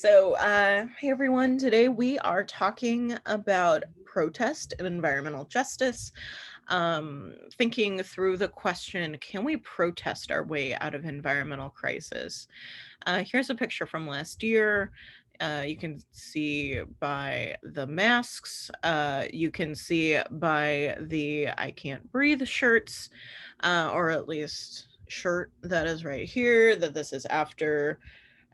Hey everyone, today we are talking about protest and environmental justice, thinking through the question, can we protest our way out of environmental crisis? Here's a picture from last year. You can see by the masks, you can see by the I Can't Breathe shirts, or at least shirt that is right here, that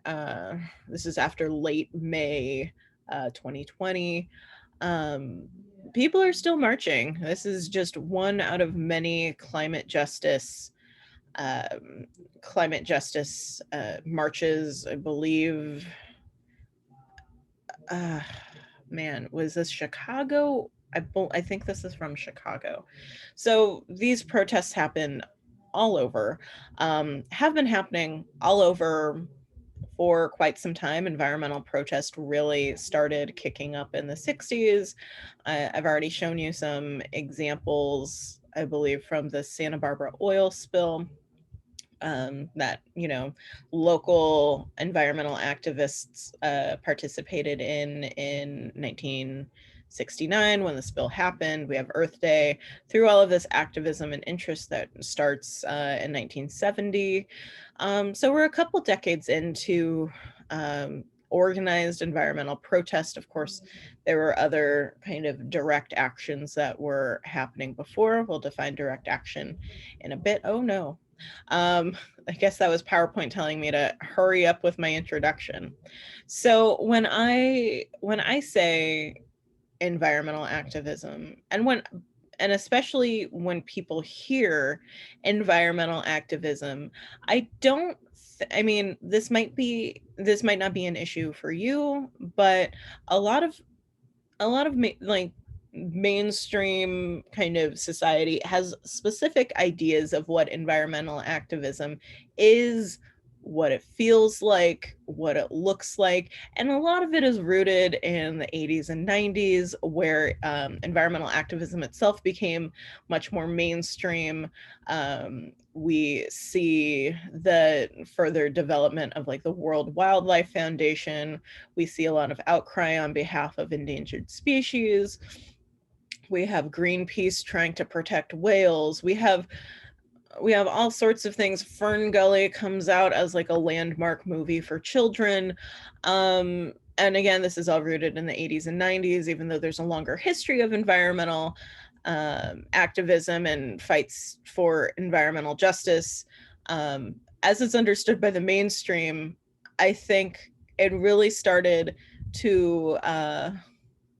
uh, this is after late May 2020. Um, People are still marching. This is just one out of many um, climate justice marches. I believe. Uh, Man, was this Chicago? I think this is from Chicago. So these protests happen all over, have been happening all over for quite some time. Environmental protest really started kicking up in the 60s. I've already shown you some examples, I believe, from the Santa Barbara oil spill, that local environmental activists participated in 1969 when the spill happened. We have Earth Day. Through all of this activism and interest that starts in 1970, so we're a couple decades into organized environmental protest. Of course, there were other kind of direct actions that were happening before. We'll define direct action in a bit. Oh no. I guess that was PowerPoint telling me to hurry up with my introduction. So when I say environmental activism, and especially when people hear environmental activism, I mean, this might not be an issue for you, but a lot of like mainstream kind of society has specific ideas of what environmental activism is, what it feels like, what it looks like. And a lot of it is rooted in the 80s and 90s, where environmental activism itself became much more mainstream. We see the further development of like the World Wildlife Foundation. We see a lot of outcry on behalf of endangered species. We have Greenpeace trying to protect whales. We have all sorts of things. Fern Gully comes out as like a landmark movie for children. And again, this is all rooted in the 80s and 90s, even though there's a longer history of environmental activism and fights for environmental justice. As it's understood by the mainstream, I think it really started to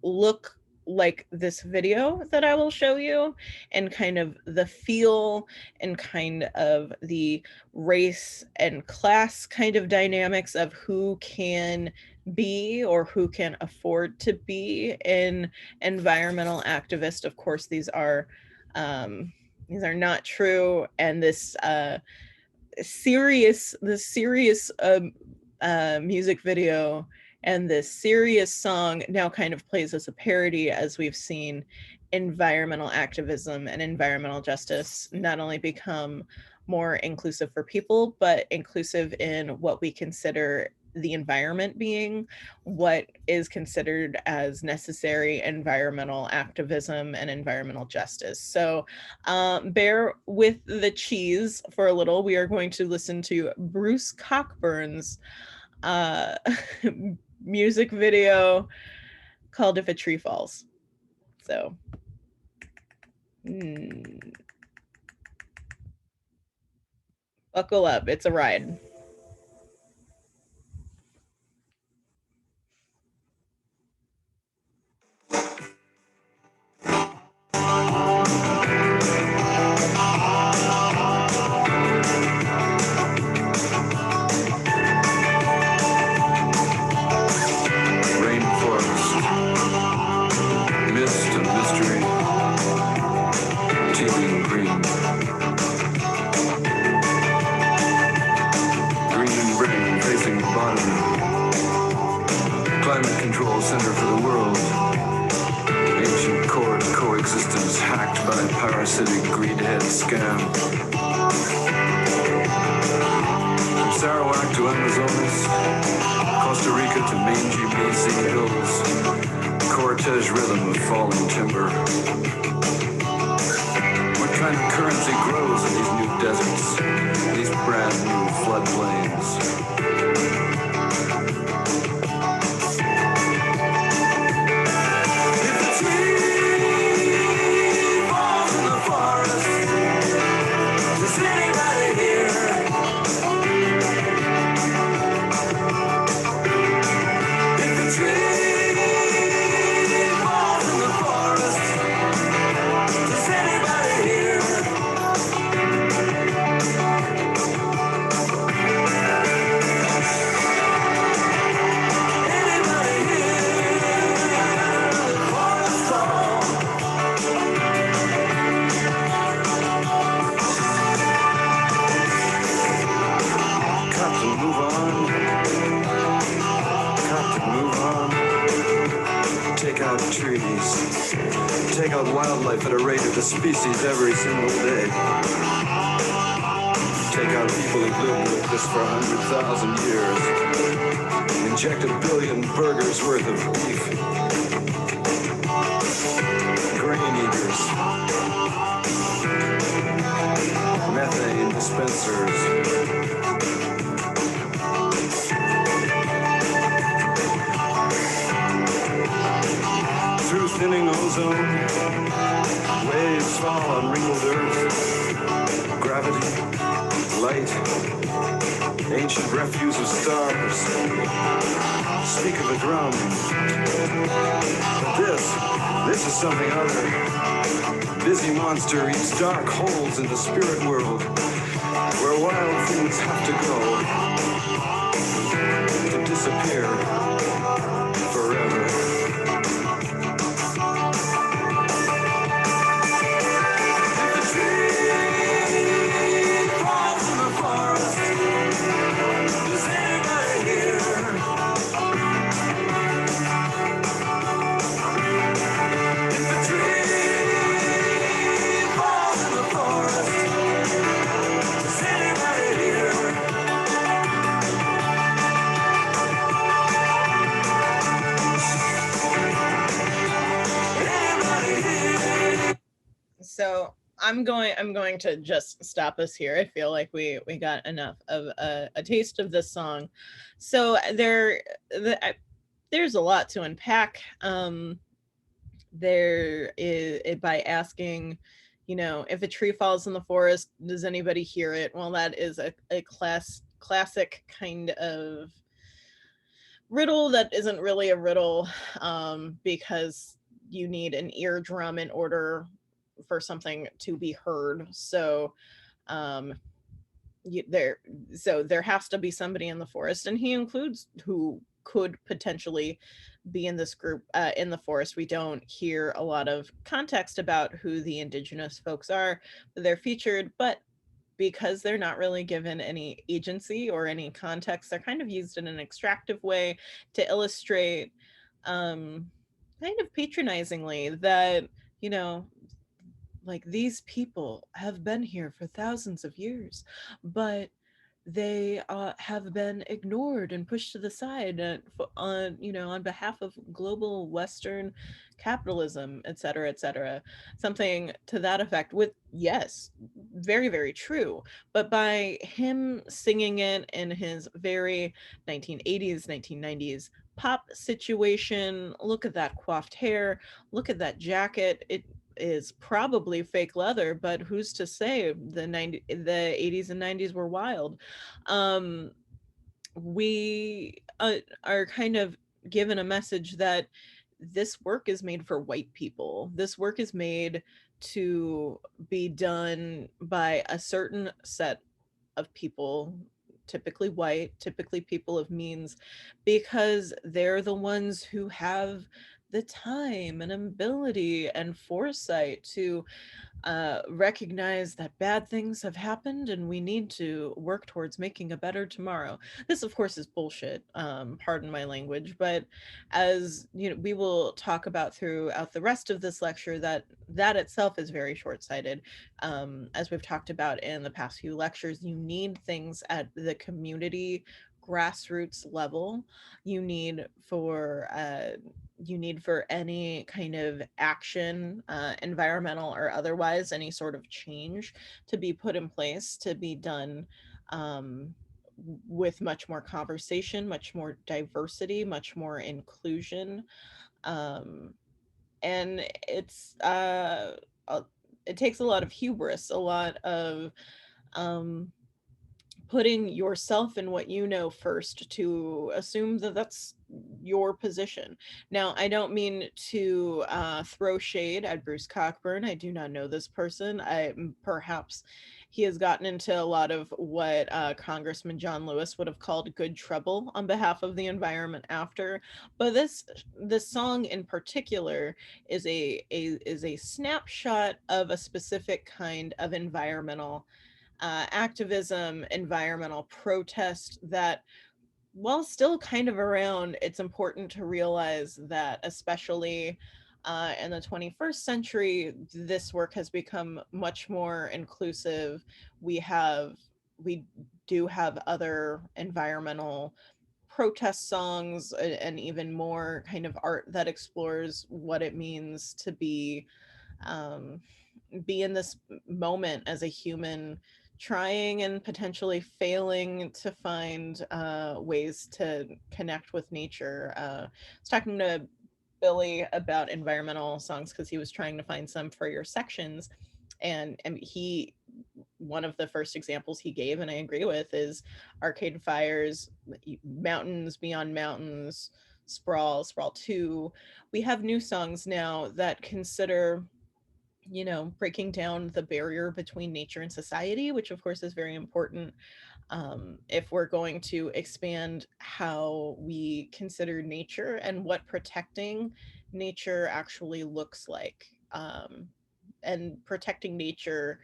look like this video that I will show you, and kind of the feel and kind of the race and class kind of dynamics of who can be or who can afford to be an environmental activist. Of course, these are not true, and this serious music video and this serious song now kind of plays as a parody, as we've seen environmental activism and environmental justice not only become more inclusive for people, but inclusive in what we consider the environment being, what is considered as necessary environmental activism and environmental justice. So bear with the cheese for a little. We are going to listen to Bruce Cockburn's uh, music video called If a Tree Falls. So, buckle up. It's a ride. Climate control center for the world. Ancient core coexistence hacked by parasitic greedhead scam. From Sarawak to Amazonas, Costa Rica arpeggiated rhythm of falling timber. What kind of currency grows in these new deserts, these brand new floodplains? Trees. Take out wildlife at a rate of a species every single day. Take out people who've lived with this for 100,000 years. Inject 1 billion burgers worth of beef. Grain eaters. Methane dispensers. Thinning ozone, waves fall on wrinkled earth, gravity, light, ancient refuse of stars. Speak of a drum. But this is something other. Busy monster eats dark holes in the spirit world, where wild things have to go, to disappear forever. So I'm going to just stop us here. I feel like we got enough of a taste of this song. So there's a lot to unpack. There is, by asking, if a tree falls in the forest, does anybody hear it? Well, that is a classic kind of riddle that isn't really a riddle, because you need an eardrum in order for something to be heard. So um there has to be somebody in the forest, and he includes who could potentially be in this group, in the forest. We don't hear a lot of context about who the indigenous folks are. They're featured, but because they're not really given any agency or any context, they're kind of used in an extractive way to illustrate, kind of patronizingly, that, you know like, these people have been here for thousands of years, but they have been ignored and pushed to the side, on behalf of global Western capitalism, et cetera, et cetera. Something to that effect. With, yes, very, very true. But by him singing it in his very 1980s, 1990s pop situation, look at that coiffed hair, look at that jacket. It is probably fake leather, but who's to say? The 80s and 90s were wild. We are kind of given a message that this work is made for white people. This work is made to be done by a certain set of people, typically white, typically people of means, because they're the ones who have the time and ability and foresight to recognize that bad things have happened and we need to work towards making a better tomorrow. This, of course, is bullshit. Pardon my language, but as we will talk about throughout the rest of this lecture, that itself is very short-sighted. As we've talked about in the past few lectures, you need things at the community grassroots level, you need for any kind of action, environmental or otherwise, any sort of change to be put in place, to be done um, with much more conversation, much more diversity, much more inclusion. Um, and uh, it takes a lot of hubris, a lot of um, putting yourself and what you know first to assume that that's your position. Now, I don't mean to throw shade at Bruce Cockburn. I do not know this person. Perhaps he has gotten into a lot of what Congressman John Lewis would have called good trouble on behalf of the environment after. But this song in particular is a snapshot of a specific kind of environmental activism, environmental protest that, while still kind of around, it's important to realize that, especially in the 21st century, this work has become much more inclusive. We have, we do have other environmental protest songs, and even more kind of art that explores what it means to um, be in this moment as a human, trying and potentially failing to find ways to connect with nature. I was talking to Billy about environmental songs because he was trying to find some for your sections. And he, one of the first examples he gave, and I agree with, is Arcade Fire's Mountains Beyond Mountains, Sprawl 2. We have new songs now that consider, breaking down the barrier between nature and society, which of course is very important if we're going to expand how we consider nature and what protecting nature actually looks like. And protecting nature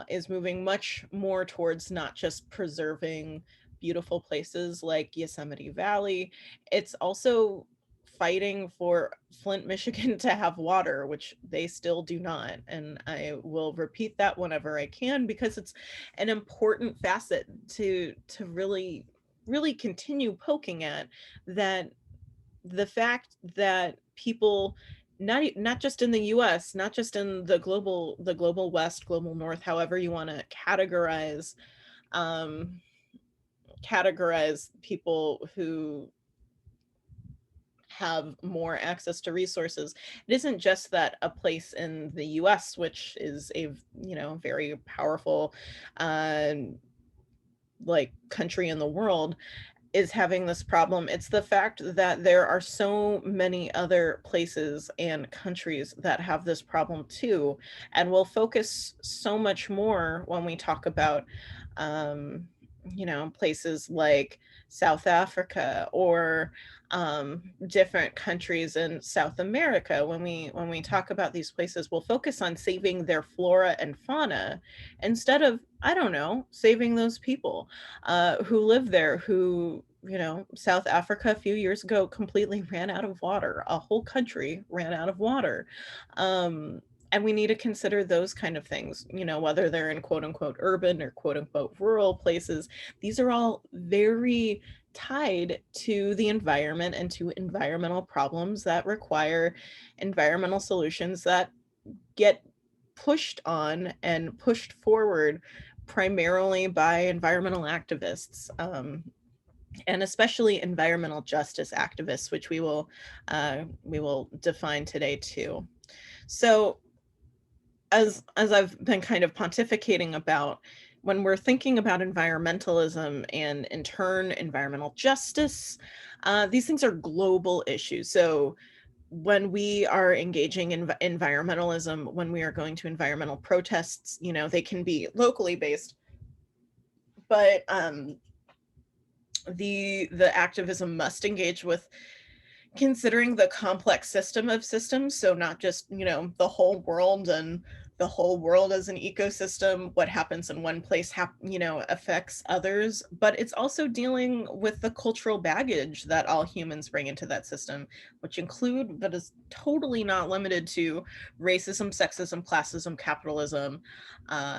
is moving much more towards not just preserving beautiful places like Yosemite Valley, it's also fighting for Flint, Michigan to have water, which they still do not. And I will repeat that whenever I can because it's an important facet to really continue poking at, that the fact that people, not just in the US, not just in the global west, global north, however you want to um categorize people who have more access to resources. It isn't just that a place in the US, which is a very powerful uh like country in the world, is having this problem. It's the fact that there are so many other places and countries that have this problem too. And we'll focus so much more when we talk about, um, places like South Africa or different countries in South America. When we talk about these places, we'll focus on saving their flora and fauna instead of, I don't know, saving those people who live there, who, South Africa a few years ago completely ran out of water. A whole country ran out of water. Um, and we need to consider those kind of things, whether they're in quote unquote urban or quote unquote rural places. These are all very tied to the environment and to environmental problems that require environmental solutions that get pushed on and pushed forward primarily by environmental activists, and especially environmental justice activists, which we will define today too. So, as I've been kind of pontificating about, when we're thinking about environmentalism and in turn environmental justice, these things are global issues. So when we are engaging in environmentalism, when we are going to environmental protests, they can be locally based, but the activism must engage with considering the complex system of systems. So not just, the whole world and the whole world as an ecosystem. What happens in one place, affects others, but it's also dealing with the cultural baggage that all humans bring into that system, which include, but is totally not limited to, racism, sexism, classism, capitalism,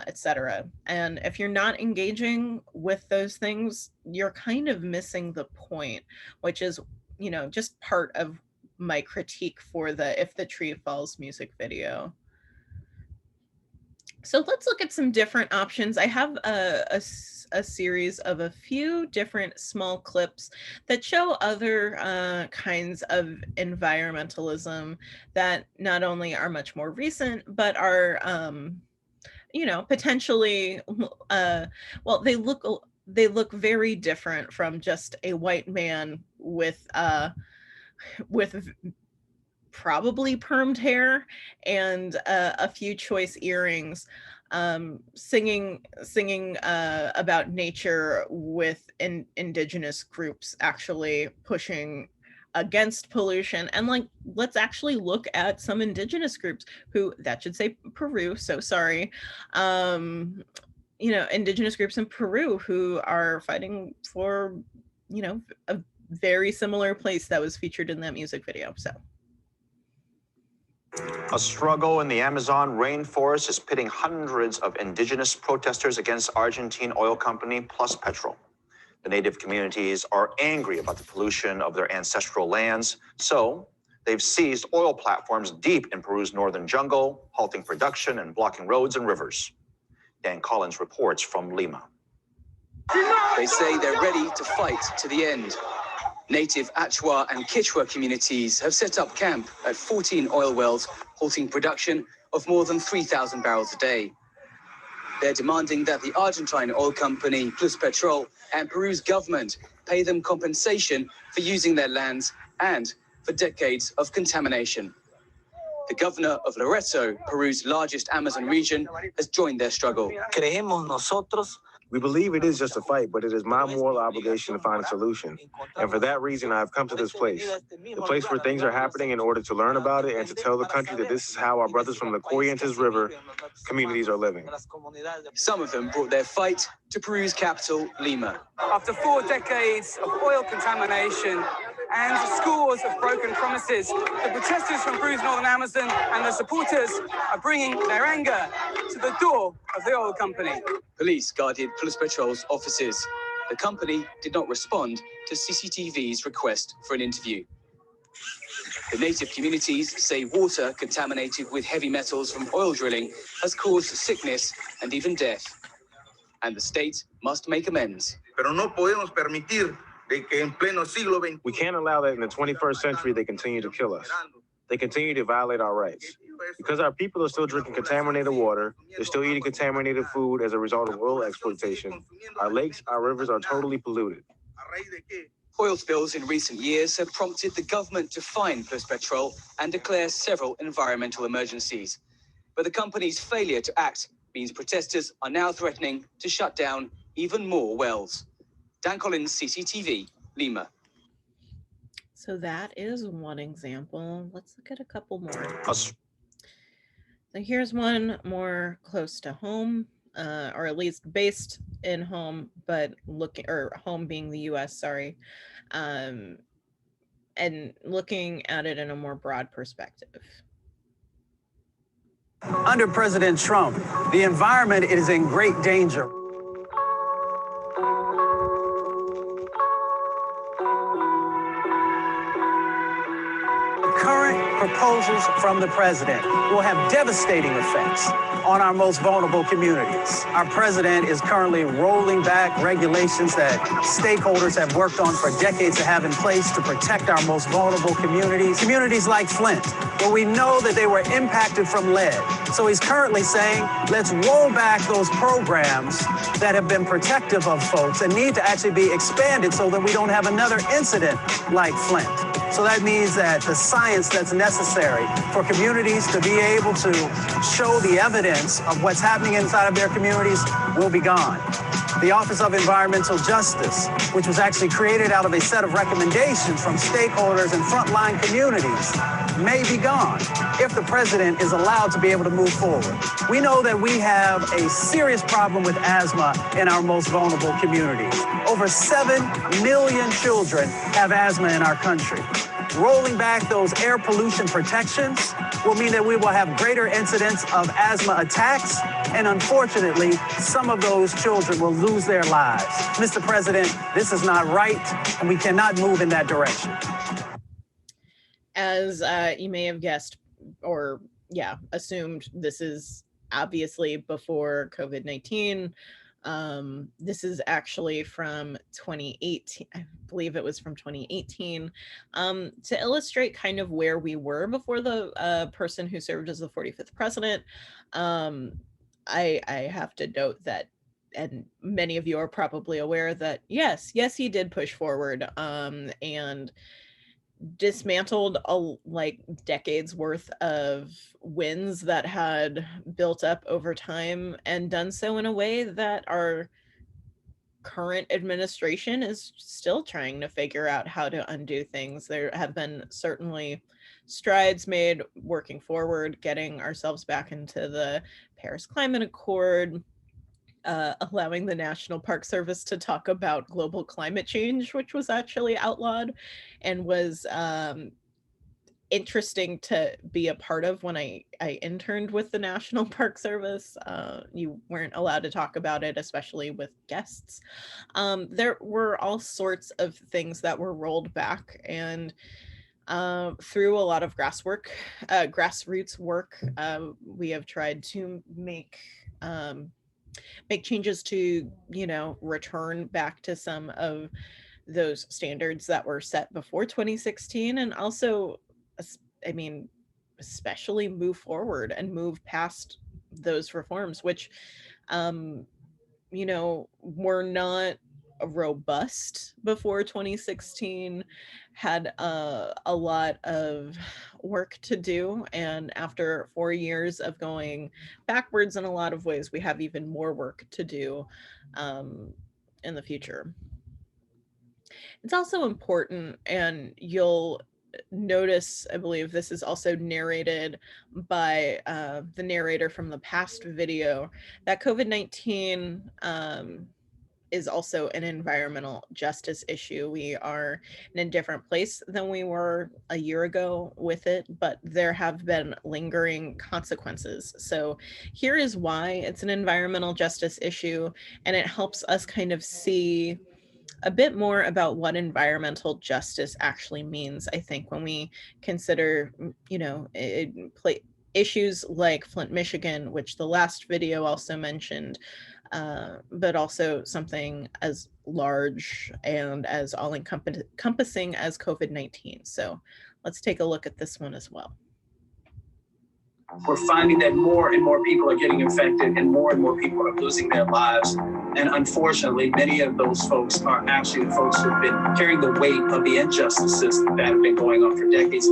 etc. And if you're not engaging with those things, you're kind of missing the point, which is, just part of my critique for the If the Tree Falls music video. So let's look at some different options. I have a series of a few different small clips that show other kinds of environmentalism that not only are much more recent, but are, potentially, well, they look very different from just a white man with probably permed hair and a few choice earrings, singing about nature, with indigenous groups actually pushing against pollution. And like, let's actually look at some indigenous groups who, that should say Peru, so sorry, indigenous groups in Peru who are fighting for, a very similar place that was featured in that music video. So a struggle in the Amazon rainforest is pitting hundreds of indigenous protesters against Argentine oil company Pluspetrol. The native communities are angry about the pollution of their ancestral lands, so they've seized oil platforms deep in Peru's northern jungle, halting production and blocking roads and rivers. Dan Collins reports from Lima. They say they're ready to fight to the end. Native Achua and Quechua communities have set up camp at 14 oil wells, halting production of more than 3,000 barrels a day. They're demanding that the Argentine oil company Pluspetrol and Peru's government pay them compensation for using their lands and for decades of contamination. The governor of Loreto, Peru's largest Amazon region, has joined their struggle. We believe it is just a fight, but it is my moral obligation to find a solution. And for that reason, I have come to this place, the place where things are happening, in order to learn about it and to tell the country that this is how our brothers from the Corrientes River communities are living. Some of them brought their fight to Peru's capital, Lima. After 4 decades of oil contamination and scores of broken promises, the protesters from Peru's northern Amazon and their supporters are bringing their anger to the door of the oil company. Police guarded Pluspetrol's offices. The company did not respond to CCTV's request for an interview. The native communities say water contaminated with heavy metals from oil drilling has caused sickness and even death. And the state must make amends. We can't allow that in the 21st century they continue to kill us. They continue to violate our rights. Because our people are still drinking contaminated water, they're still eating contaminated food as a result of oil exploitation. Our lakes, our rivers are totally polluted. Oil spills in recent years have prompted the government to fine Pluspetrol and declare several environmental emergencies. But the company's failure to act means protesters are now threatening to shut down even more wells. Dan Collins, CCTV, Lima. So that is one example. Let's look at a couple more. So here's one more close to home, or at least based in home, but home being the US, sorry, and looking at it in a more broad perspective. Under President Trump, the environment is in great danger. Proposals from the president will have devastating effects on our most vulnerable communities. Our president is currently rolling back regulations that stakeholders have worked on for decades to have in place to protect our most vulnerable communities. Communities like Flint, where we know that they were impacted from lead. So he's currently saying, let's roll back those programs that have been protective of folks and need to actually be expanded so that we don't have another incident like Flint. So that means that the science that's necessary for communities to be able to show the evidence of what's happening inside of their communities will be gone. the Office of Environmental Justice, which was actually created out of a set of recommendations from stakeholders and frontline communities, may be gone if the president is allowed to be able to move forward. We know that we have a serious problem with asthma in our most vulnerable communities. Over 7 million children have asthma in our country. Rolling back those air pollution protections will mean that we will have greater incidence of asthma attacks, and unfortunately, some of those children will lose their lives. Mr. President, this is not right, and we cannot move in that direction. As you may have guessed, or assumed, this is obviously before COVID-19. This is actually from 2018. I believe it was from 2018, to illustrate kind of where we were before the person who served as the 45th president. I have to note that, and many of you are probably aware that yes, he did push forward and dismantled like decades worth of wins that had built up over time, and done so in a way that our current administration is still trying to figure out how to undo things. There have been certainly strides made working forward, getting ourselves back into the Paris Climate Accord, allowing the National Park Service to talk about global climate change, which was actually outlawed and was interesting to be a part of when I interned with the National Park Service. You weren't allowed to talk about it, especially with guests. There were all sorts of things that were rolled back, and through a lot of grassroots work, we have tried to make changes to, return back to some of those standards that were set before 2016, and also, especially move forward and move past those reforms, which, were not robust before 2016, had a lot of work to do. And after 4 years of going backwards in a lot of ways, we have even more work to do in the future. It's also important, and you'll notice, I believe this is also narrated by the narrator from the past video, that COVID-19 is also an environmental justice issue. We are in a different place than we were a year ago with it, but there have been lingering consequences. So here is why it's an environmental justice issue, and it helps us kind of see a bit more about what environmental justice actually means, I think, when we consider, issues like Flint, Michigan, which the last video also mentioned, but also something as large and as all-encompassing as COVID-19. So let's take a look at this one as well. We're finding that more and more people are getting infected, and more people are losing their lives. And unfortunately, many of those folks are actually the folks who've been carrying the weight of the injustices that have been going on for decades.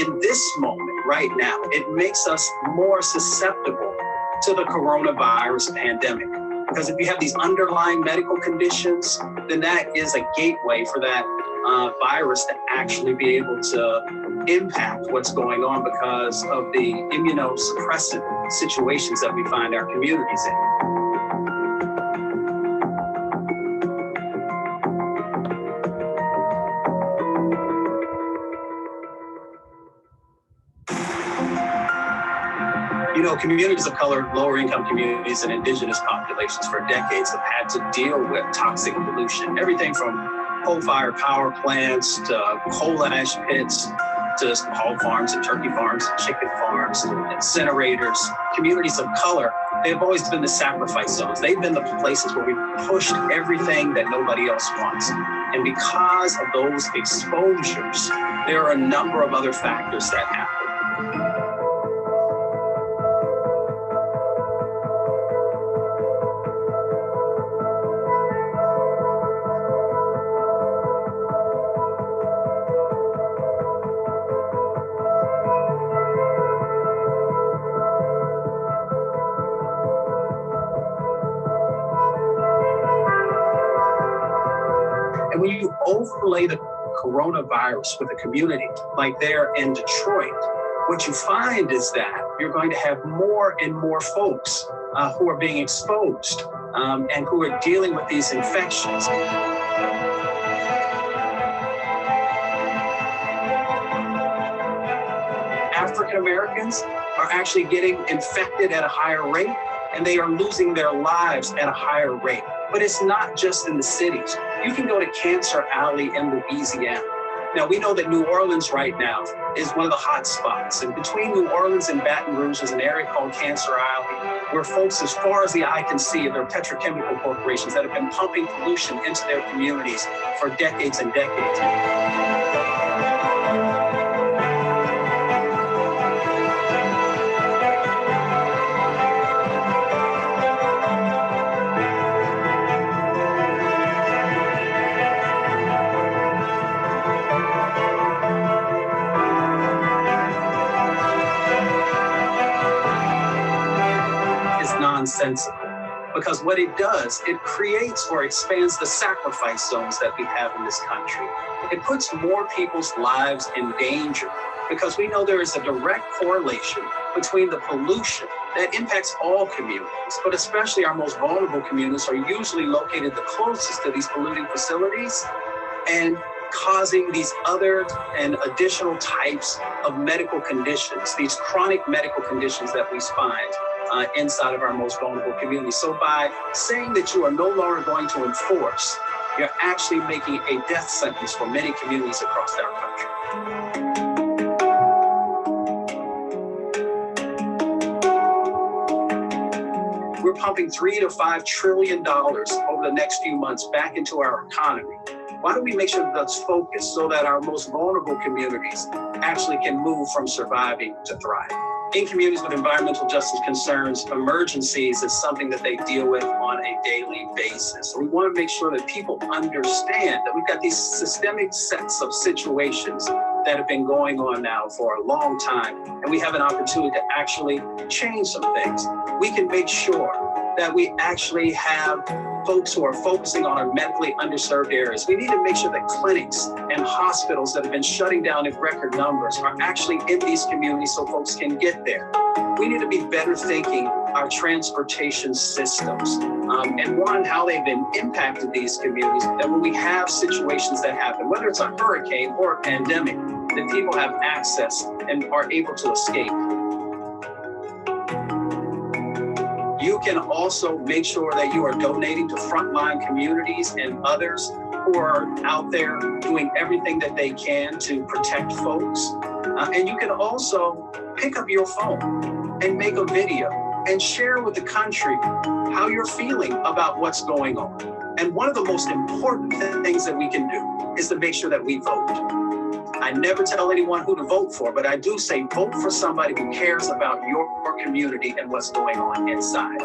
In this moment, right now, it makes us more susceptible to the coronavirus pandemic. Because if you have these underlying medical conditions, then that is a gateway for that virus to actually be able to impact what's going on because of the immunosuppressant situations that we find our communities in. Communities of color, lower income communities, and indigenous populations for decades have had to deal with toxic pollution. Everything from coal-fired power plants to coal ash pits to hog farms and turkey farms and chicken farms and incinerators. Communities of color, they've always been the sacrifice zones. They've been the places where we pushed everything that nobody else wants. And because of those exposures, there are a number of other factors that happen. when you overlay the coronavirus with a community like there in Detroit, what you find is that you're going to have more and more folks who are being exposed and who are dealing with these infections. African Americans are actually getting infected at a higher rate, and they are losing their lives at a higher rate. But it's not just in the cities. You can go to Cancer Alley in Louisiana. Now, we know that New Orleans right now is one of the hot spots. And between New Orleans and Baton Rouge is an area called Cancer Alley, where folks, as far as the eye can see, there are petrochemical corporations that have been pumping pollution into their communities for decades and decades. Nonsensical, because what it does, it creates or expands the sacrifice zones that we have in this country. It puts more people's lives in danger because we know there is a direct correlation between the pollution that impacts all communities, but especially our most vulnerable communities are usually located the closest to these polluting facilities and causing these other and additional types of medical conditions, these chronic medical conditions that we find inside of our most vulnerable communities. So by saying that you are no longer going to enforce, you're actually making a death sentence for many communities across our country. We're pumping $3 to $5 trillion over the next few months back into our economy. Why don't we make sure that that's focused so that our most vulnerable communities actually can move from surviving to thriving? In communities with environmental justice concerns, emergencies is something that they deal with on a daily basis. So we want to make sure that people understand that we've got these systemic sets of situations that have been going on now for a long time, and we have an opportunity to actually change some things. We can make sure that we actually have folks who are focusing on our medically underserved areas. We need to make sure that clinics and hospitals that have been shutting down in record numbers are actually in these communities so folks can get there. We need to be better thinking our transportation systems and how they've been impacted these communities, that when we have situations that happen, whether it's a hurricane or a pandemic, that people have access and are able to escape. You can also make sure that you are donating to frontline communities and others who are out there doing everything that they can to protect folks. And you can also pick up your phone and make a video and share with the country how you're feeling about what's going on. And one of the most important things that we can do is to make sure that we vote. I never tell anyone who to vote for, but I do say vote for somebody who cares about your community and what's going on inside.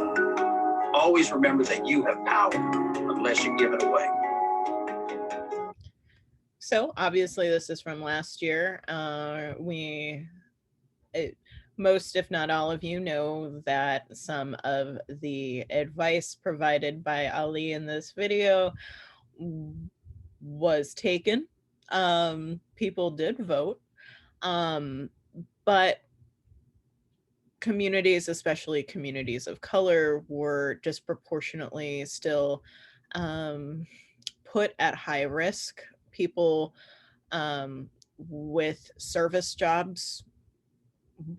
Always remember that you have power unless you give it away. So obviously this is from last year. Most, if not all of you, know that some of the advice provided by Ali in this video was taken. People did vote, but communities, especially communities of color, were disproportionately still put at high risk. People with service jobs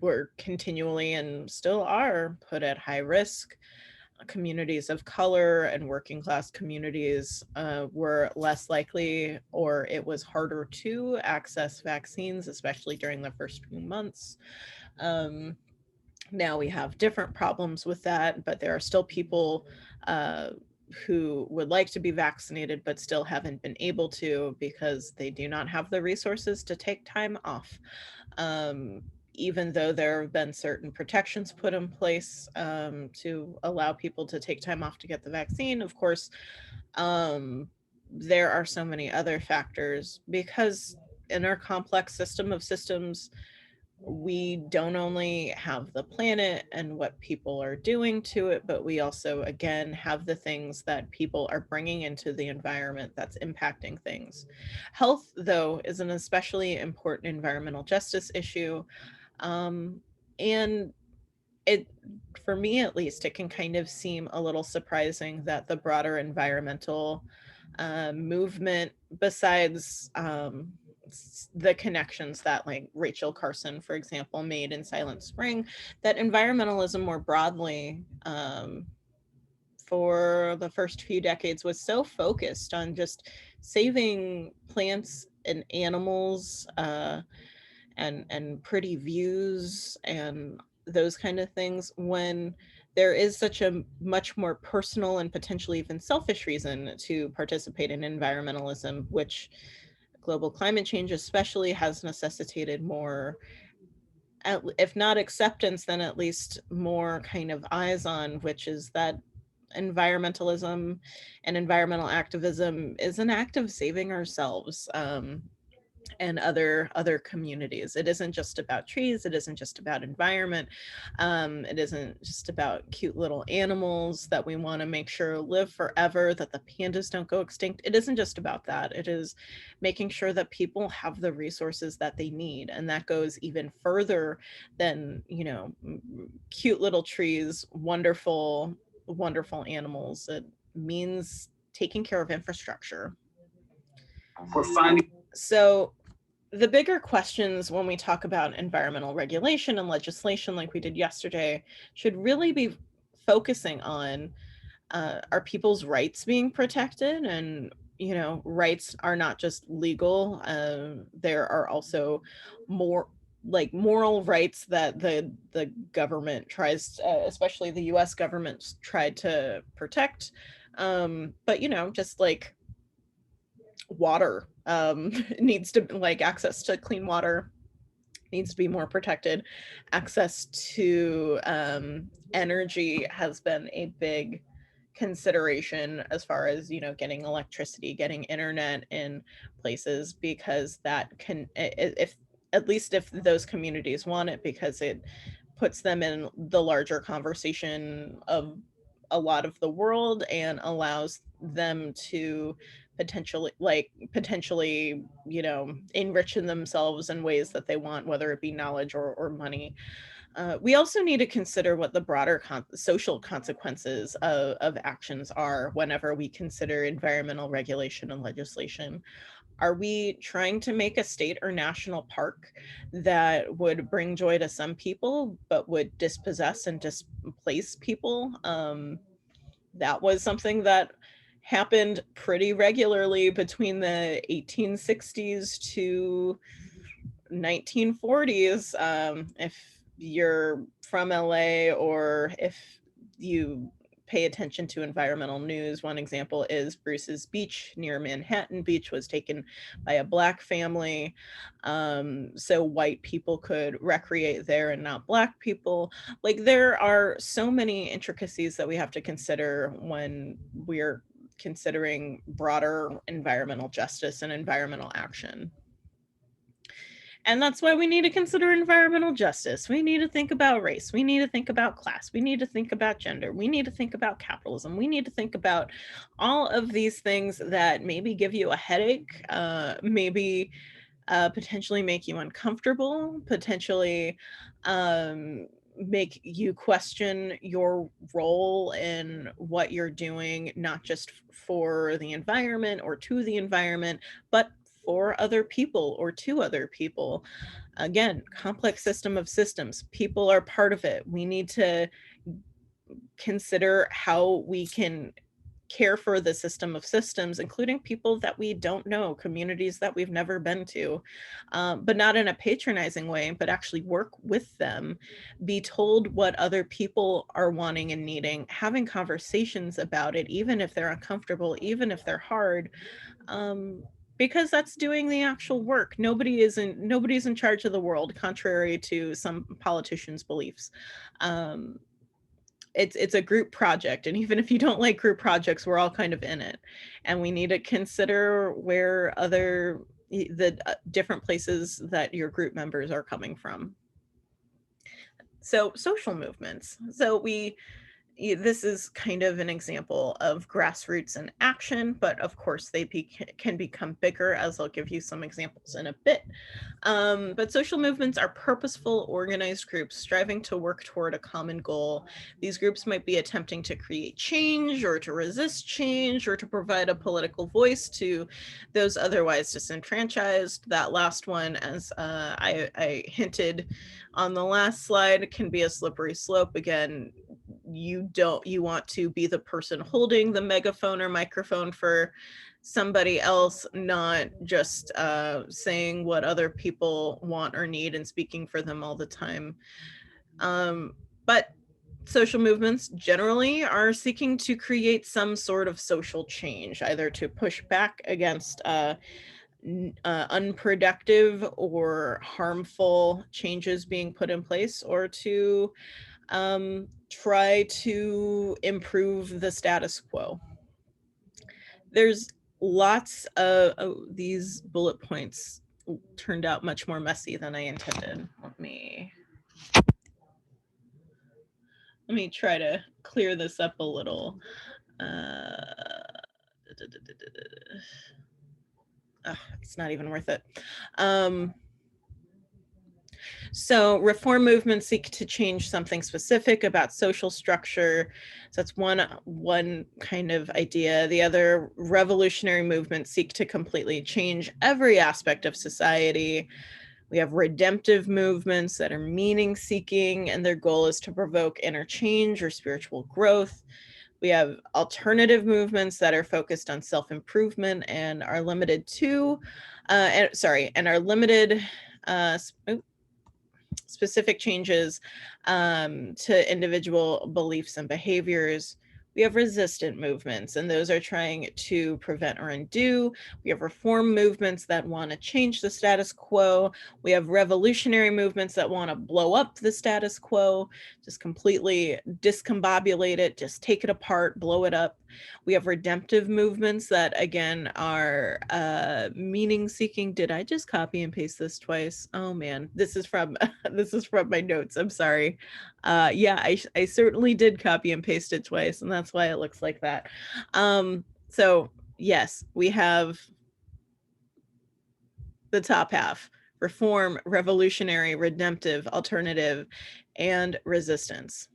were continually and still are put at high risk. Communities of color and working class communities were less likely, or it was harder to access vaccines, especially during the first few months. Now we have different problems with that, but there are still people who would like to be vaccinated but still haven't been able to because they do not have the resources to take time off. Even though there have been certain protections put in place to allow people to take time off to get the vaccine, of course, there are so many other factors because in our complex system of systems, we don't only have the planet and what people are doing to it, but we also, again, have the things that people are bringing into the environment that's impacting things. Health, though, is an especially important environmental justice issue. And it, for me at least, it can kind of seem a little surprising that the broader environmental movement, besides the connections that like Rachel Carson, for example, made in Silent Spring, that environmentalism more broadly for the first few decades was so focused on just saving plants and animals and pretty views and those kind of things, when there is such a much more personal and potentially even selfish reason to participate in environmentalism, which global climate change especially has necessitated more, if not acceptance, then at least more kind of eyes on, which is that environmentalism and environmental activism is an act of saving ourselves and other communities. It isn't just about trees, it isn't just about environment, it isn't just about cute little animals that we want to make sure live forever, that the pandas don't go extinct. It isn't just about that. It is making sure that people have the resources that they need, and that goes even further than, you know, cute little trees, wonderful animals. It means taking care of infrastructure. We're finding. So the bigger questions when we talk about environmental regulation and legislation, like we did yesterday, should really be focusing on are people's rights being protected? And, you know, rights are not just legal. There are also more like moral rights that the government tries, especially the US government, tried to protect. But, you know, just like water needs to, like, access to clean water needs to be more protected. Access to energy has been a big consideration as far as, you know, getting electricity, getting internet in places, because that can, if at least if those communities want it, because it puts them in the larger conversation of a lot of the world and allows them to potentially, you know, enriching themselves in ways that they want, whether it be knowledge or money. We also need to consider what the broader social consequences of actions are whenever we consider environmental regulation and legislation. Are we trying to make a state or national park that would bring joy to some people, but would dispossess and displace people? That was something that happened pretty regularly between the 1860s to 1940s. If you're from LA, or if you pay attention to environmental news, one example is Bruce's Beach near Manhattan Beach was taken by a Black family, so white people could recreate there and not Black people. Like, there are so many intricacies that we have to consider when we're considering broader environmental justice and environmental action. And that's why we need to consider environmental justice. We need to think about race. We need to think about class. We need to think about gender. We need to think about capitalism. We need to think about all of these things that maybe give you a headache, maybe potentially make you uncomfortable, potentially make you question your role in what you're doing, not just for the environment or to the environment, but for other people or to other people. Again, complex system of systems. People are part of it. We need to consider how we can care for the system of systems, including people that we don't know, communities that we've never been to, but not in a patronizing way, but actually work with them, be told what other people are wanting and needing, having conversations about it, even if they're uncomfortable, even if they're hard, because that's doing the actual work. Nobody's in charge of the world, contrary to some politicians' beliefs. It's a group project, and even if you don't like group projects, we're all kind of in it, and we need to consider where the different places that your group members are coming from. So social movements. So this is kind of an example of grassroots in action, but of course they can become bigger, as I'll give you some examples in a bit. But social movements are purposeful, organized groups striving to work toward a common goal. These groups might be attempting to create change or to resist change or to provide a political voice to those otherwise disenfranchised. That last one, as I hinted on the last slide, can be a slippery slope. Again, you want to be the person holding the megaphone or microphone for somebody else, not just saying what other people want or need and speaking for them all the time. But social movements generally are seeking to create some sort of social change, either to push back against unproductive or harmful changes being put in place, or to try to improve the status quo. There's lots of these bullet points turned out much more messy than I intended. Let me try to clear this up a little. It's not even worth it. So reform movements seek to change something specific about social structure. So that's one kind of idea. The other, revolutionary movements seek to completely change every aspect of society. We have redemptive movements that are meaning seeking, and their goal is to provoke inner change or spiritual growth. We have alternative movements that are focused on self-improvement and are limited to, specific changes to individual beliefs and behaviors. We have resistant movements, and those are trying to prevent or undo. We have reform movements that want to change the status quo. We have revolutionary movements that want to blow up the status quo, just completely discombobulate it, just take it apart, blow it up. We have redemptive movements that, again, are meaning seeking. Did I just copy and paste this twice? Oh man, this is from my notes. I'm sorry. Yeah, I certainly did copy and paste it twice, and that's why it looks like that. So yes, we have the top half: reform, revolutionary, redemptive, alternative, and resistance.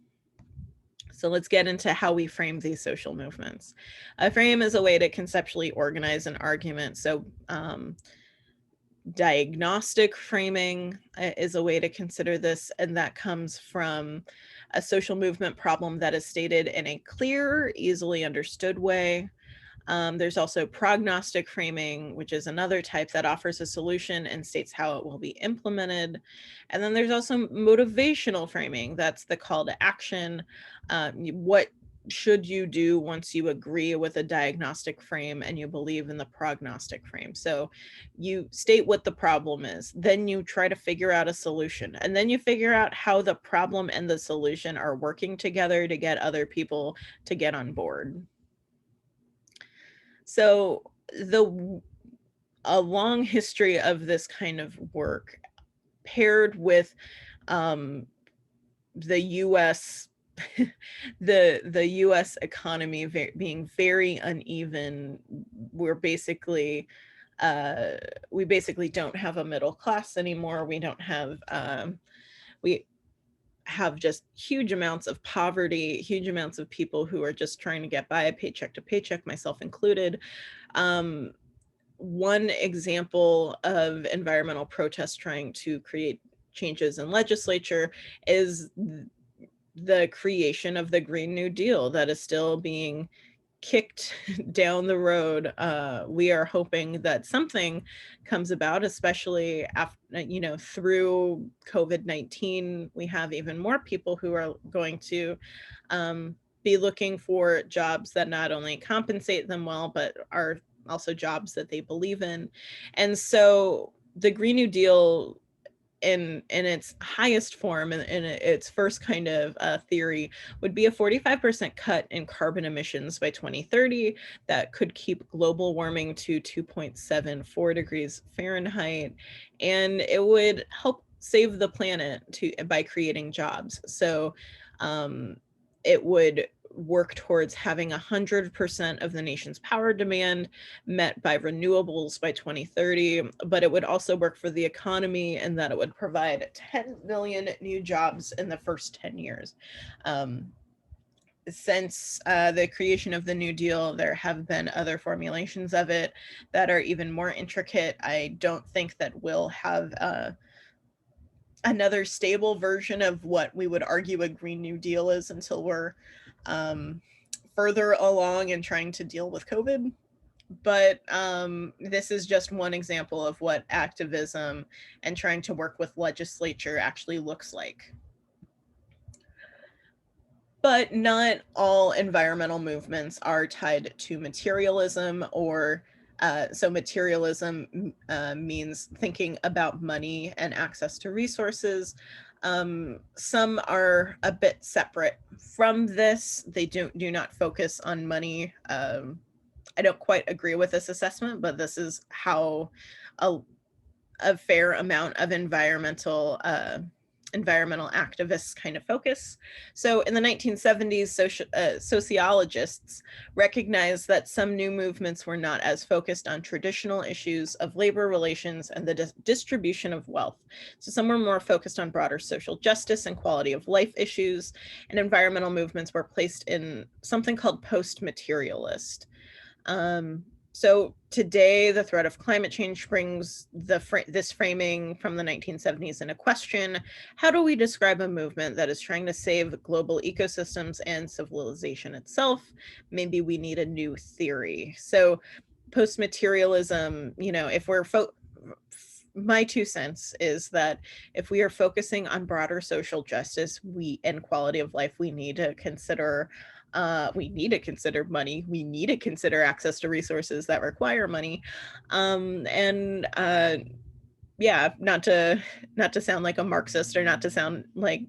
So let's get into how we frame these social movements. A frame is a way to conceptually organize an argument. So diagnostic framing is a way to consider this, and that comes from a social movement problem that is stated in a clear, easily understood way. There's also prognostic framing, which is another type that offers a solution and states how it will be implemented. And then there's also motivational framing. That's the call to action. What should you do once you agree with a diagnostic frame and you believe in the prognostic frame? So you state what the problem is, then you try to figure out a solution, and then you figure out how the problem and the solution are working together to get other people to get on board. So a long history of this kind of work, paired with the U.S. the U.S. economy being very uneven. We basically don't have a middle class anymore. We have just huge amounts of poverty, huge amounts of people who are just trying to get by, paycheck to paycheck, myself included. One example of environmental protest trying to create changes in legislature is the creation of the Green New Deal that is still being kicked down the road. We are hoping that something comes about, especially after, through COVID-19. We have even more people who are going to be looking for jobs that not only compensate them well, but are also jobs that they believe in. And so the Green New Deal, in its highest form, in its first kind of theory, would be a 45% cut in carbon emissions by 2030 that could keep global warming to 2.74 degrees Fahrenheit. And it would help save the planet by creating jobs. So it would work towards having 100% of the nation's power demand met by renewables by 2030, but it would also work for the economy in that it would provide 10 million new jobs in the first 10 years. Since the creation of the New Deal, there have been other formulations of it that are even more intricate. I don't think that we'll have another stable version of what we would argue a Green New Deal is until we're further along in trying to deal with COVID. But this is just one example of what activism and trying to work with legislature actually looks like. But not all environmental movements are tied to materialism, or so materialism means thinking about money and access to resources. Some are a bit separate from this. They do not focus on money. I don't quite agree with this assessment, but this is how a fair amount of environmental activists kind of focus. So in the 1970s, sociologists recognized that some new movements were not as focused on traditional issues of labor relations and the distribution of wealth. So some were more focused on broader social justice and quality of life issues, and environmental movements were placed in something called post-materialist. So today, the threat of climate change brings this framing from the 1970s into question. How do we describe a movement that is trying to save global ecosystems and civilization itself? Maybe we need a new theory. So post-materialism, if we're my 2 cents is that if we are focusing on broader social justice and quality of life, we need to consider money. We need to consider access to resources that require money. Yeah, not to sound like a Marxist, or not to sound like,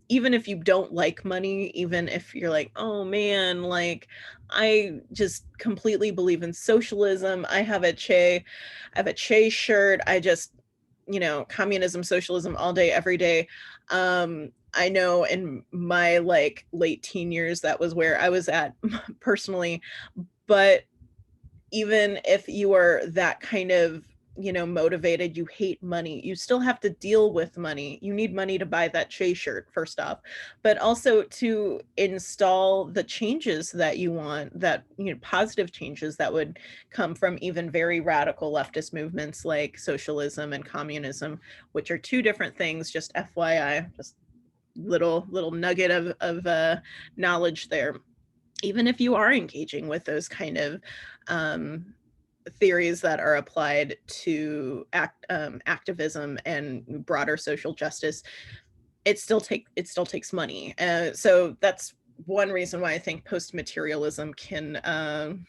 even if you don't like money, even if you're like, oh man, like I just completely believe in socialism. I have a Che shirt. I just, communism, socialism all day, every day. I know in my late teen years, that was where I was at personally. But even if you are that kind of, motivated, you hate money, you still have to deal with money. You need money to buy that Che shirt, first off, but also to install the changes that you want, that, positive changes that would come from even very radical leftist movements like socialism and communism, which are 2 different things, just FYI, just little nugget of knowledge there. Even if you are engaging with those kind of theories that are applied to activism and broader social justice, it still takes money. So that's one reason why I think post-materialism can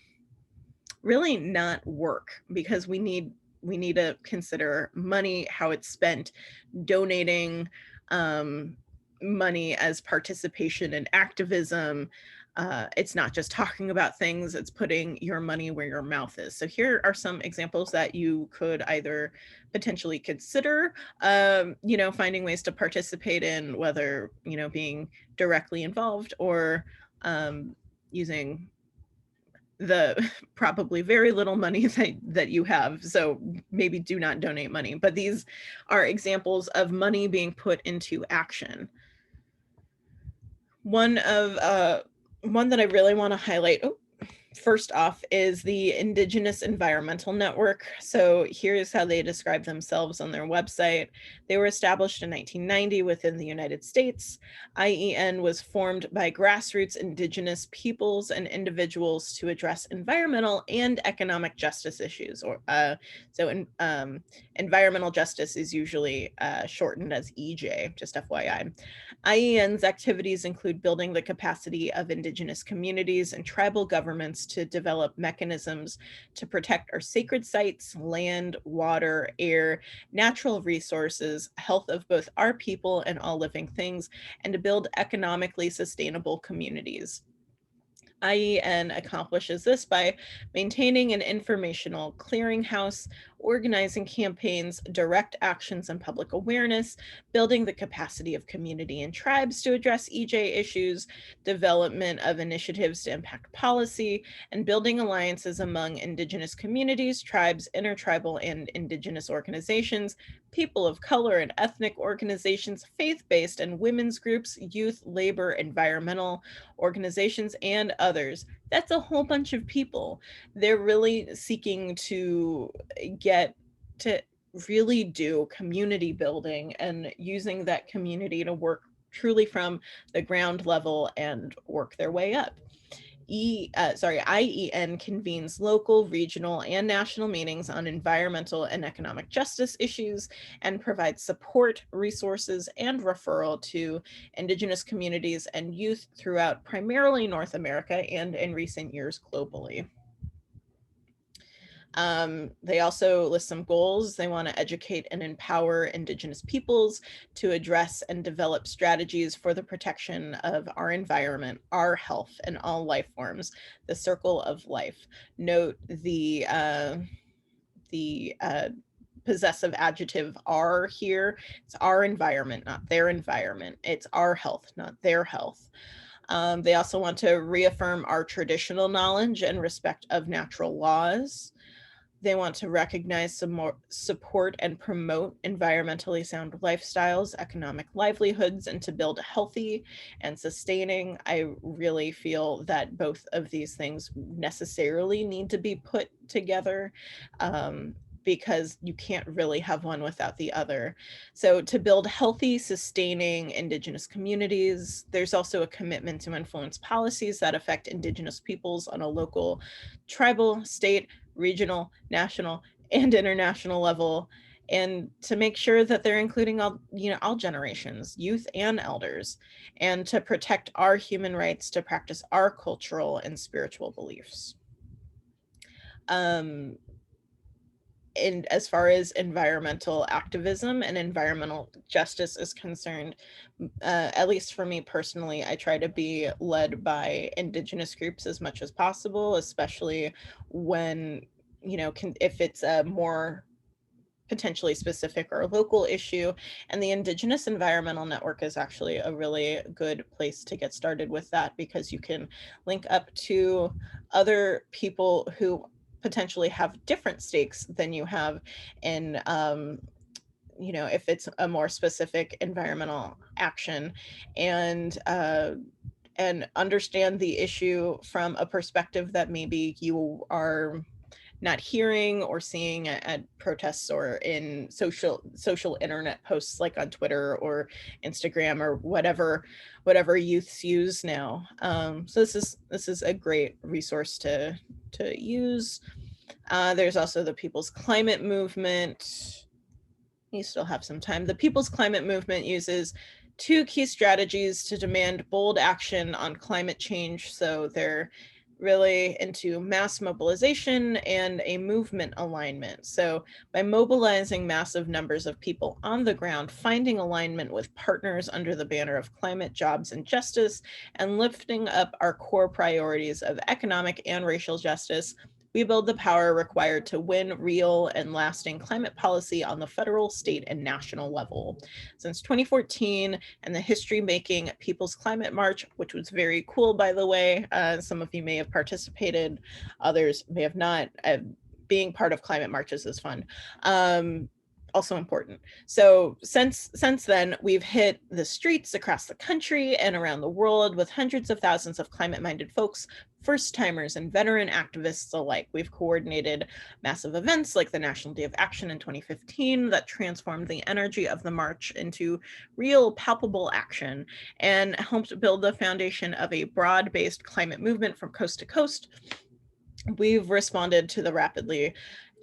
really not work, because we need to consider money, how it's spent, donating money as participation in activism. It's not just talking about things, it's putting your money where your mouth is. So here are some examples that you could either potentially consider, finding ways to participate in, whether, being directly involved or using the probably very little money that you have. So maybe do not donate money, but these are examples of money being put into action. One that I really want to highlight, first off, is the Indigenous Environmental Network. So here's how they describe themselves on their website. They were established in 1990 within the United States. IEN was formed by grassroots Indigenous peoples and individuals to address environmental and economic justice issues. Environmental justice is usually shortened as EJ, just FYI. IEN's activities include building the capacity of Indigenous communities and tribal governments to develop mechanisms to protect our sacred sites, land, water, air, natural resources, health of both our people and all living things, and to build economically sustainable communities. IEN accomplishes this by maintaining an informational clearinghouse organizing campaigns, direct actions and public awareness, building the capacity of community and tribes to address EJ issues, development of initiatives to impact policy, and building alliances among Indigenous communities, tribes, intertribal and Indigenous organizations, people of color and ethnic organizations, faith-based and women's groups, youth, labor, environmental organizations, and others. That's a whole bunch of people. They're really seeking to get to really do community building and using that community to work truly from the ground level and work their way up. IEN convenes local, regional, and national meetings on environmental and economic justice issues and provides support, resources, and referral to Indigenous communities and youth throughout primarily North America and in recent years globally. They also list some goals. They want to educate and empower Indigenous peoples to address and develop strategies for the protection of our environment, our health, and all life forms, the circle of life. Note the possessive adjective "our" here. It's our environment, not their environment. It's our health, not their health. They also want to reaffirm our traditional knowledge and respect of natural laws. They want to recognize, some more support, and promote environmentally sound lifestyles, economic livelihoods, and to build healthy and sustaining. I really feel that both of these things necessarily need to be put together, because you can't really have one without the other. So to build healthy, sustaining Indigenous communities, there's also a commitment to influence policies that affect Indigenous peoples on a local, tribal, state, regional, national, and international level, and to make sure that they're including all generations, youth and elders, and to protect our human rights to practice our cultural and spiritual beliefs. And as far as environmental activism and environmental justice is concerned, at least for me personally, I try to be led by Indigenous groups as much as possible, especially when, if it's a more potentially specific or local issue. And the Indigenous Environmental Network is actually a really good place to get started with that, because you can link up to other people who potentially have different stakes than you have in, if it's a more specific environmental action, and understand the issue from a perspective that maybe you are not hearing or seeing at protests or in social internet posts like on Twitter or Instagram or whatever youths use now. So this is a great resource to use. There's also the People's Climate Movement. You still have some time. The People's Climate Movement uses 2 key strategies to demand bold action on climate change. So they're really into mass mobilization and a movement alignment. So by mobilizing massive numbers of people on the ground, finding alignment with partners under the banner of climate, jobs, and justice, and lifting up our core priorities of economic and racial justice, we build the power required to win real and lasting climate policy on the federal, state, and national level. Since 2014 and the history-making People's Climate March, which was very cool, by the way, some of you may have participated, others may have not. Being part of climate marches is fun. Also important. So since then, we've hit the streets across the country and around the world with hundreds of thousands of climate-minded folks, first-timers and veteran activists alike. We've coordinated massive events like the National Day of Action in 2015 that transformed the energy of the march into real, palpable action and helped build the foundation of a broad-based climate movement from coast to coast. We've responded to the rapidly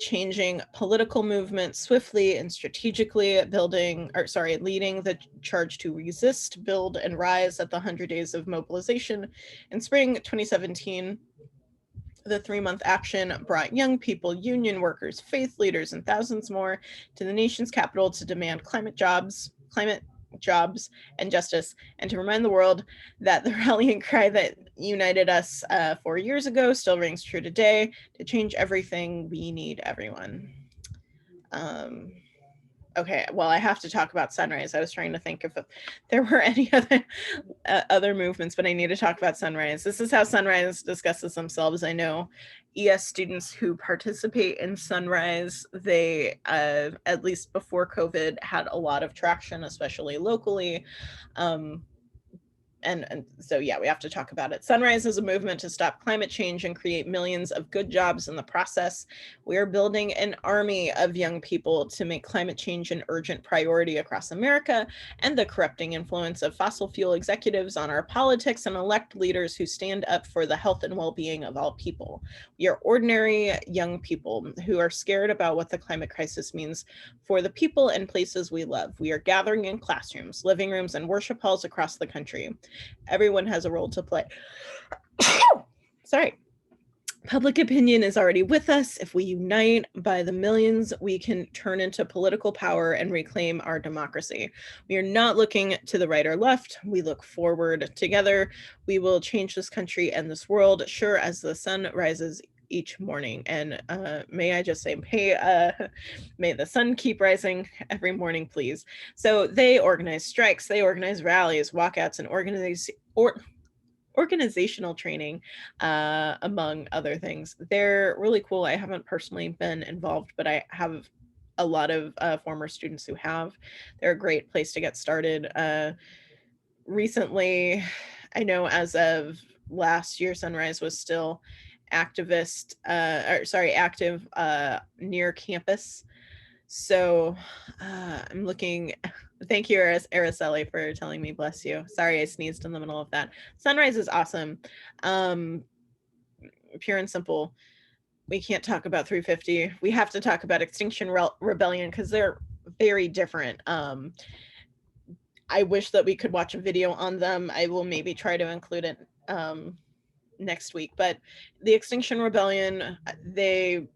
changing political movement swiftly and strategically, leading the charge to resist, build, and rise at the 100 Days of Mobilization. In spring 2017, the 3-month action brought young people, union workers, faith leaders, and thousands more to the nation's capital to demand climate jobs, and justice, and to remind the world that the rallying cry that united us 4 years ago still rings true today. To change everything, we need everyone. Okay, well, I have to talk about Sunrise. I was trying to think if there were any other movements, but I need to talk about Sunrise. This is how Sunrise discusses themselves. I know ES students who participate in Sunrise, they, at least before COVID, had a lot of traction, especially locally. And so, yeah, we have to talk about it. Sunrise is a movement to stop climate change and create millions of good jobs in the process. We are building an army of young people to make climate change an urgent priority across America and the corrupting influence of fossil fuel executives on our politics and elect leaders who stand up for the health and well-being of all people. We are ordinary young people who are scared about what the climate crisis means for the people and places we love. We are gathering in classrooms, living rooms, and worship halls across the country. Everyone has a role to play. Sorry. Public opinion is already with us. If we unite by the millions, we can turn into political power and reclaim our democracy. We are not looking to the right or left. We look forward. Together, we will change this country and this world, sure as the sun rises each morning. And may I just say, may the sun keep rising every morning, please. So they organize strikes, they organize rallies, walkouts, and organizational training, among other things. They're really cool. I haven't personally been involved, but I have a lot of former students who have. They're a great place to get started. Recently, I know as of last year, Sunrise was still active near campus. So I'm looking, thank you, Araceli, for telling me, bless you. Sorry, I sneezed in the middle of that. Sunrise is awesome. Pure and simple. We can't talk about 350. We have to talk about Extinction Rebellion because they're very different. I wish that we could watch a video on them. I will maybe try to include it next week. But the Extinction Rebellion, they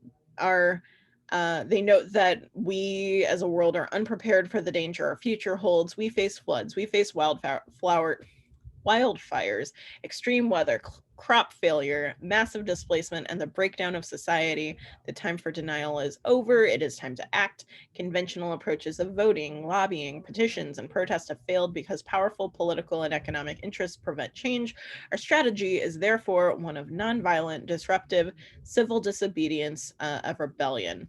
note that we as a world are unprepared for the danger our future holds. We face floods, we face wildfires, extreme weather, crop failure, massive displacement, and the breakdown of society. The time for denial is over. It is time to act. Conventional approaches of voting, lobbying, petitions, and protests have failed because powerful political and economic interests prevent change. Our strategy is therefore one of nonviolent, disruptive, civil disobedience, of rebellion.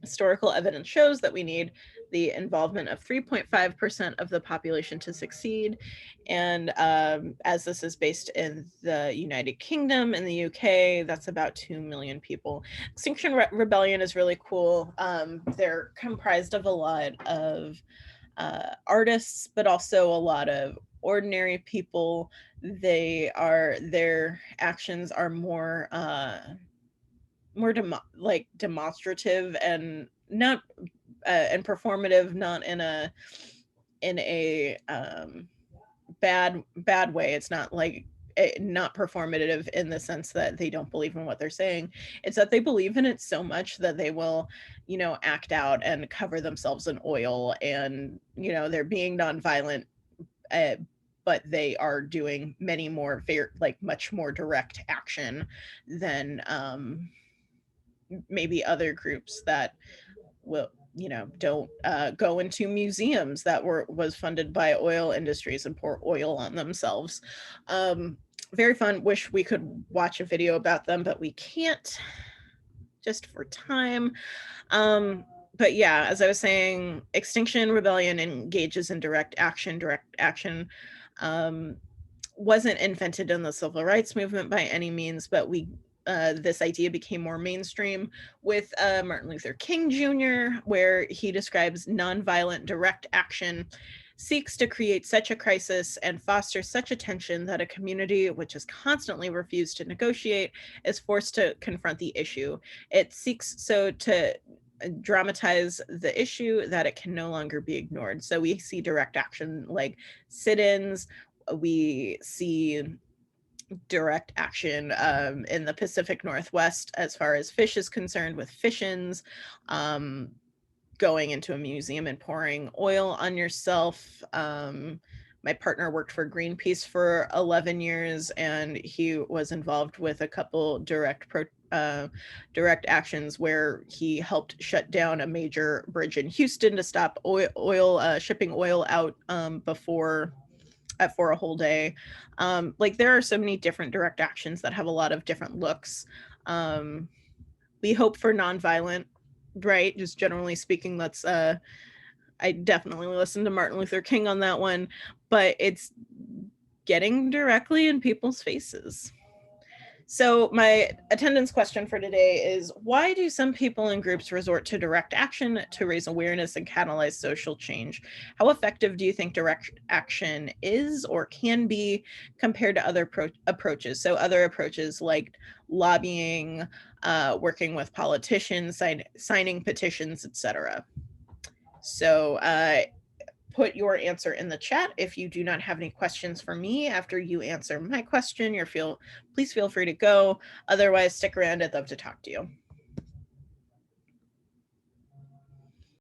Historical evidence shows that we need the involvement of 3.5% of the population to succeed. And as this is based in the United Kingdom and the UK, that's about 2 million people. Extinction Rebellion is really cool. They're comprised of a lot of artists, but also a lot of ordinary people. Their actions are more demonstrative and not and performative, not in a bad way. It's not like not performative in the sense that they don't believe in what they're saying. It's that they believe in it so much that they will, act out and cover themselves in oil, and they're being nonviolent, but they are doing many more much more direct action than maybe other groups that will don't go into museums that was funded by oil industries and pour oil on themselves. Very fun. Wish we could watch a video about them, but we can't, just for time. But yeah, as I was saying, Extinction Rebellion engages in direct action. Wasn't invented in the civil rights movement by any means, but this idea became more mainstream with Martin Luther King Jr., where he describes nonviolent direct action seeks to create such a crisis and foster such a tension that a community which has constantly refused to negotiate is forced to confront the issue. It seeks so to dramatize the issue that it can no longer be ignored. So we see direct action like sit-ins, we see direct action in the Pacific Northwest as far as fish is concerned, with fish-ins, going into a museum and pouring oil on yourself. My partner worked for Greenpeace for 11 years, and he was involved with a couple direct direct actions where he helped shut down a major bridge in Houston to stop shipping oil out for a whole day. Like there are so many different direct actions that have a lot of different looks. We hope for nonviolent, right? Just generally speaking, that's I definitely listened to Martin Luther King on that one, but it's getting directly in people's faces. So my attendance question for today is, why do some people and groups resort to direct action to raise awareness and catalyze social change? How effective do you think direct action is or can be compared to other approaches? So other approaches like lobbying, working with politicians, signing petitions, etc. So put your answer in the chat. If you do not have any questions for me after you answer my question, please feel free to go. Otherwise, stick around. I'd love to talk to you.